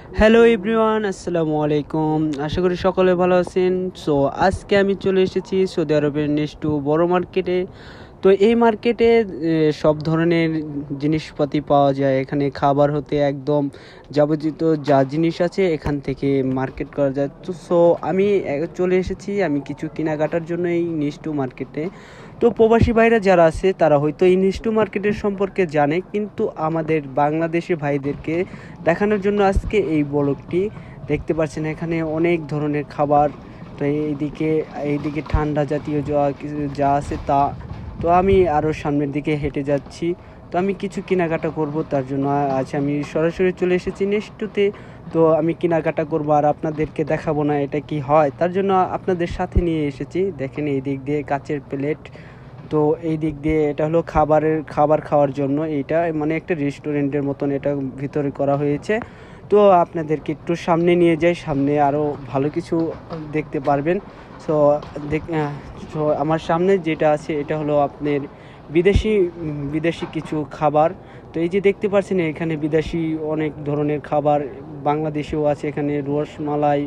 Hello everyone, আসসালামু আলাইকুম। আশা করি সকলে ভালো আছেন। সো আজকে আমি চলে এসেছি সৌদি আরবের নেক্সটু বড় মার্কেটে। তো এই মার্কেটে সব ধরনের জিনিসপাতি পাওয়া যায়। এখানে খাবার হতে একদম যাবতীয় যা জিনিস আছে এখান থেকে মার্কেট করা যায়। তো আমি চলে এসেছি আমি কিছু কেনাকাটার জন্য এই নেক্সটু মার্কেটে। তো প্রবাসী ভাইরা যারা আছে তারা হয়তো এই নেক্সটু মার্কেটের সম্পর্কে জানে, কিন্তু আমাদের বাংলাদেশি ভাইদেরকে দেখানোর জন্য আজকে এই ব্লগটি। দেখতে পাচ্ছেন এখানে অনেক ধরনের খাবার। তো এইদিকে ঠান্ডা জাতীয় যা আছে তা। তো আমি আরও সামনের দিকে হেঁটে যাচ্ছি। তো আমি কিছু কেনাকাটা করব, তার জন্য আজ আমি সরাসরি চলে এসেছি নেক্সটুতে। তো আমি কেনাকাটা করব আর আপনাদেরকে দেখাবো না এটা কি হয়, তার জন্য আপনাদের সাথে নিয়ে এসেছি। দেখেন এই দিক দিয়ে কাচের প্লেট। তো এই দিক দিয়ে এটা হলো খাবার খাওয়ার জন্য। এইটা মানে একটা রেস্টুরেন্টের মতন এটা ভিতরে করা হয়েছে। তো আপনাদেরকে একটু সামনে নিয়ে যাই, সামনে আরও ভালো কিছু দেখতে পারবেন। সো দেখ সো আমার সামনে যেটা আছে এটা হলো আপনার বিদেশি কিছু খাবার। তো এই যে দেখতে পাচ্ছেন এখানে বিদেশি অনেক ধরনের খাবার, বাংলাদেশেও আছে এখানে রসমালাই,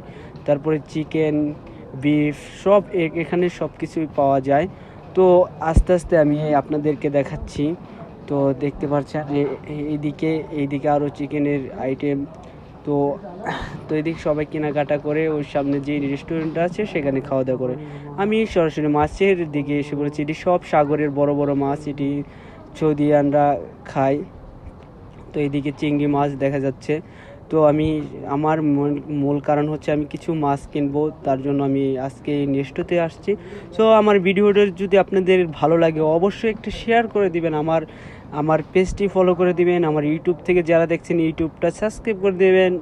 তারপরে চিকেন, বিফ, সব এখানে সব কিছুই পাওয়া যায়। তো আস্তে আস্তে আমি আপনাদেরকে দেখাচ্ছি। তো দেখতে পাচ্ছেন এইদিকে আরও চিকেনের আইটেম। তো তো এদিকে সবাই কেনাকাটা করে ওই সামনে যে রেস্টুরেন্টটা আছে সেখানে খাওয়া দাওয়া করে। আমি সরাসরি মাছের দিকে এসে পড়েছি। এটি সব সাগরের বড় বড় মাছ, এটি সৌদিয়ানরা খায়। তো এইদিকে চিংড়ি মাছ দেখা যাচ্ছে। তো আমার মূল কারণ হচ্ছে আমি কিছু মাছ কিনবো, তার জন্য আমি আজকে নেক্সটতে আসছি। সো আমার ভিডিওটা যদি আপনাদের ভালো লাগে অবশ্যই একটু শেয়ার করে দিবেন, আমার পেজটি ফলো করে দিবেন, আমার ইউটিউব থেকে যারা দেখছেন ইউটিউবটা সাবস্ক্রাইব করে দেবেন।